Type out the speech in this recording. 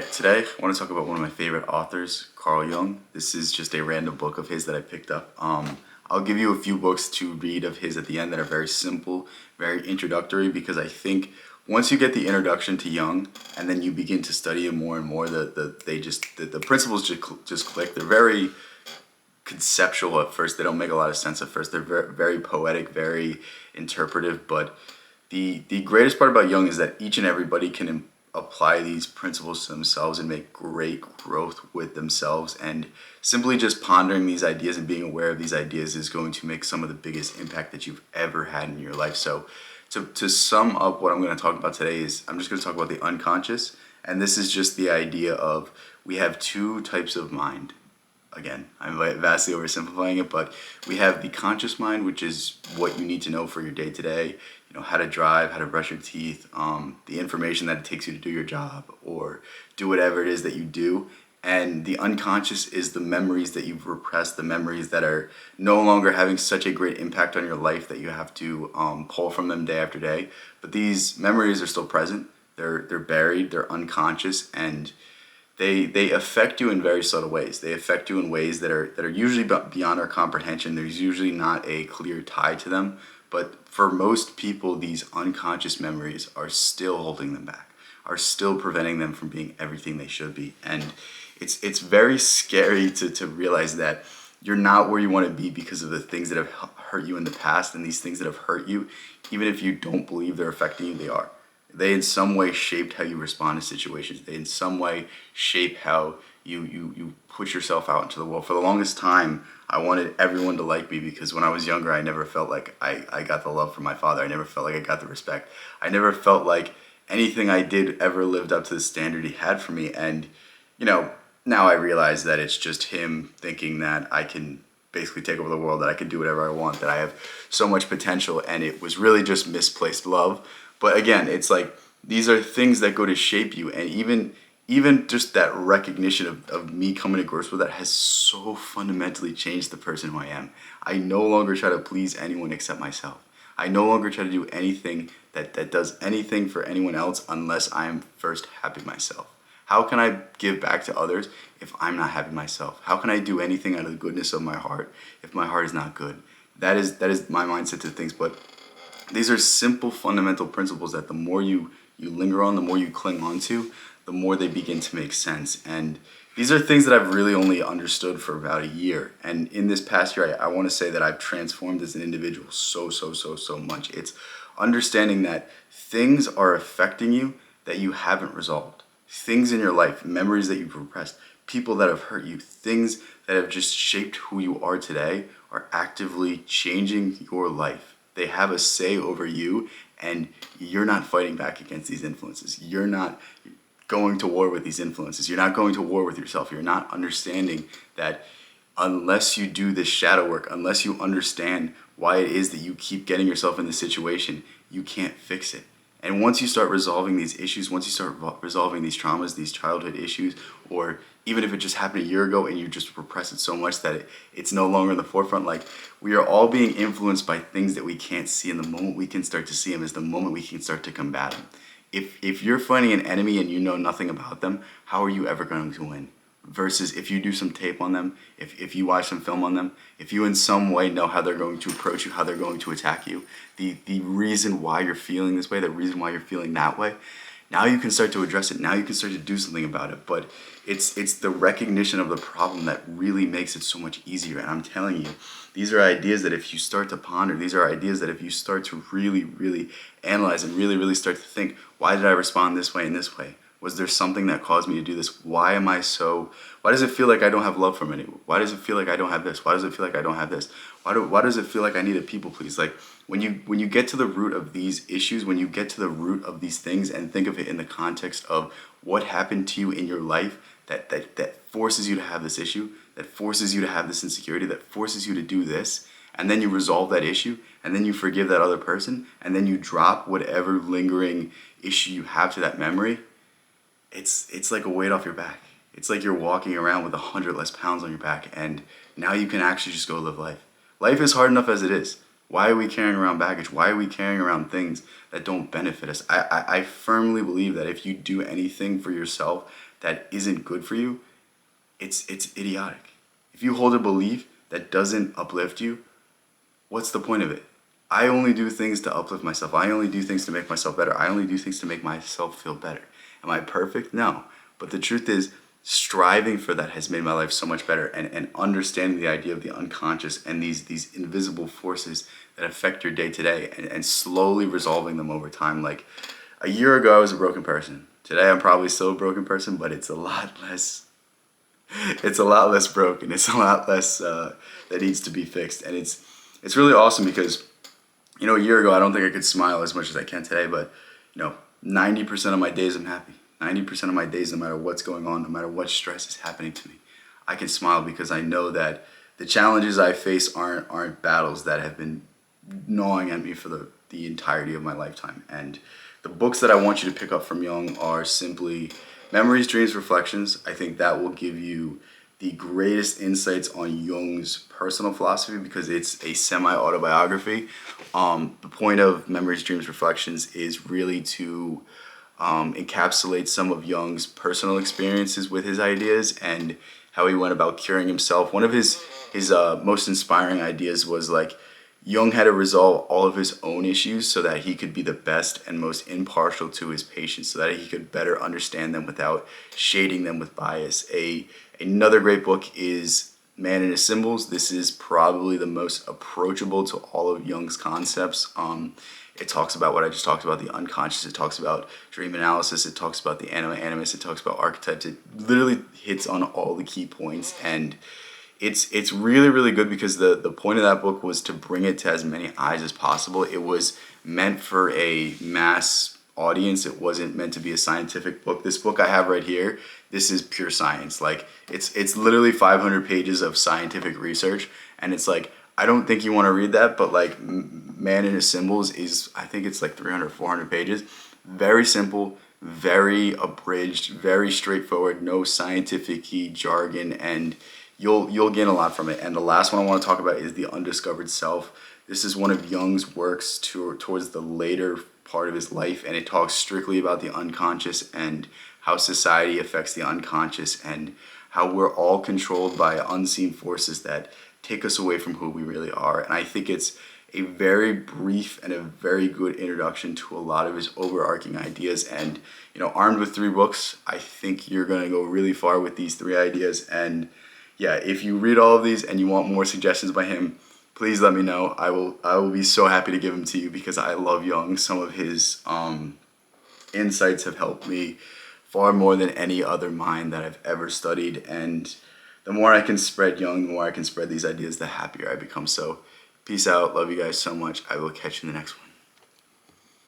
Alright, today I want to talk about one of my favorite authors, Carl Jung. This is just a random book of his that I picked up. I'll give you a few books to read of his at the end that are very simple, very introductory, because I think once you get the introduction to Jung and then you begin to study him more and more, the principles just click. They're very conceptual at first. They don't make a lot of sense at first. They're very poetic, very interpretive, but the greatest part about Jung is that each and everybody can apply these principles to themselves and make great growth with themselves, and simply just pondering these ideas and being aware of these ideas is going to make some of the biggest impact that you've ever had in your life. So to sum up what I'm going to talk about today is I'm just going to talk about the unconscious, and this is just the idea of we have two types of mind. Again, I'm vastly oversimplifying it, but we have the conscious mind, which is what you need to know for your day-to-day, how to drive, how to brush your teeth, the information that it takes you to do your job or do whatever it is that you do. And the unconscious is the memories that you've repressed, the memories that are no longer having such a great impact on your life that you have to pull from them day after day. But these memories are still present. They're buried, they're unconscious, and they affect you in very subtle ways. They affect you in ways that are usually beyond our comprehension. There's usually not a clear tie to them. But for most people, these unconscious memories are still holding them back, are still preventing them from being everything they should be. And it's very scary to realize that you're not where you want to be because of the things that have hurt you in the past, and these things that have hurt you, even if you don't believe they're affecting you, they are. They in some way shaped how you respond to situations. They in some way shape how you push yourself out into the world. For the longest time, I wanted everyone to like me because when I was younger, I never felt like I got the love from my father. I never felt like I got the respect. I never felt like anything I did ever lived up to the standard he had for me. And, now I realize that it's just him thinking that I can basically take over the world, that I can do whatever I want, that I have so much potential, and it was really just misplaced love. But again, it's like these are things that go to shape you, and even just that recognition of me coming to grips with that has so fundamentally changed the person who I am. I no longer try to please anyone except myself. I no longer try to do anything that does anything for anyone else unless I am first happy myself. How can I give back to others if I'm not happy myself? How can I do anything out of the goodness of my heart if my heart is not good? That is my mindset to things, but these are simple fundamental principles that the more you linger on, the more you cling on to, the more they begin to make sense. And these are things that I've really only understood for about a year. And in this past year, I want to say that I've transformed as an individual so much. It's understanding that things are affecting you that you haven't resolved. Things in your life, memories that you've repressed, people that have hurt you, things that have just shaped who you are today are actively changing your life. They have a say over you, and you're not fighting back against these influences. You're not going to war with these influences. You're not going to war with yourself. You're not understanding that unless you do this shadow work, unless you understand why it is that you keep getting yourself in this situation, you can't fix it. And once you start resolving these issues, once you start resolving these traumas, these childhood issues, or even if it just happened a year ago and you just repress it so much that it's no longer in the forefront, like we are all being influenced by things that we can't see, and the moment we can start to see them is the moment we can start to combat them. If you're fighting an enemy and you know nothing about them, how are you ever going to win? Versus if you do some tape on them, if you watch some film on them, if you in some way know how they're going to approach you, how they're going to attack you, the reason why you're feeling this way, the reason why you're feeling that way, now you can start to address it. Now you can start to do something about it. But it's the recognition of the problem that really makes it so much easier. And I'm telling you, these are ideas that if you start to ponder, these are ideas that if you start to really analyze and really start to think, why did I respond this way and this way? Was there something that caused me to do this? Why does it feel like I don't have love from anyone? Why does it feel like I don't have this? Why does it feel like I don't have this? Why does it feel like I need a people please? Like when you get to the root of these issues, when you get to the root of these things and think of it in the context of what happened to you in your life that forces you to have this issue, that forces you to have this insecurity, that forces you to do this, and then you resolve that issue, and then you forgive that other person, and then you drop whatever lingering issue you have to that memory, it's like a weight off your back. It's like you're walking around with 100 less pounds on your back, and now you can actually just go live life. Life is hard enough as it is. Why are we carrying around baggage? Why are we carrying around things that don't benefit us? I firmly believe that if you do anything for yourself that isn't good for you, it's idiotic. If you hold a belief that doesn't uplift you, what's the point of it? I only do things to uplift myself. I only do things to make myself better. I only do things to make myself feel better. Am I perfect? No. But the truth is, striving for that has made my life so much better, and understanding the idea of the unconscious and these invisible forces that affect your day to day, and slowly resolving them over time. Like a year ago, I was a broken person. Today, I'm probably still a broken person, but it's a lot less. It's a lot less broken. It's a lot less that needs to be fixed, and it's really awesome because, you know, a year ago, I don't think I could smile as much as I can today, but, you know, 90% of my days I'm happy. 90% of my days, no matter what's going on, no matter what stress is happening to me, I can smile because I know that the challenges I face aren't battles that have been gnawing at me for the entirety of my lifetime. And the books that I want you to pick up from Jung are simply Memories, Dreams, Reflections. I think that will give you the greatest insights on Jung's personal philosophy because it's a semi-autobiography. The point of Memories, Dreams, Reflections is really to encapsulate some of Jung's personal experiences with his ideas and how he went about curing himself. One of his most inspiring ideas was like Jung had to resolve all of his own issues so that he could be the best and most impartial to his patients, so that he could better understand them without shading them with bias. Another great book is Man and His Symbols. This is probably the most approachable to all of Jung's concepts. It talks about what I just talked about, the unconscious. It talks about dream analysis. It talks about the anima animus. It talks about archetypes. It literally hits on all the key points, and it's really, really good because the point of that book was to bring it to as many eyes as possible. It was meant for a mass audience. It wasn't meant to be a scientific book. This book I have right here, this is pure science. Like it's literally 500 pages of scientific research, and it's like, I don't think you want to read that, but like Man and His Symbols is, I think it's like 300, 400 pages. Very simple, very abridged, very straightforward, no scientific jargon, and you'll gain a lot from it. And the last one I want to talk about is The Undiscovered Self. This is one of Jung's works towards the later part of his life, and it talks strictly about the unconscious and how society affects the unconscious and how we're all controlled by unseen forces that take us away from who we really are. And I think it's a very brief and a very good introduction to a lot of his overarching ideas. And, you know, armed with 3 books, I think you're going to go really far with these 3 ideas. And yeah, if you read all of these and you want more suggestions by him, please let me know. I will be so happy to give them to you because I love Jung. Some of his insights have helped me far more than any other mind that I've ever studied. And the more I can spread Jung, the more I can spread these ideas, the happier I become. So peace out. Love you guys so much. I will catch you in the next one.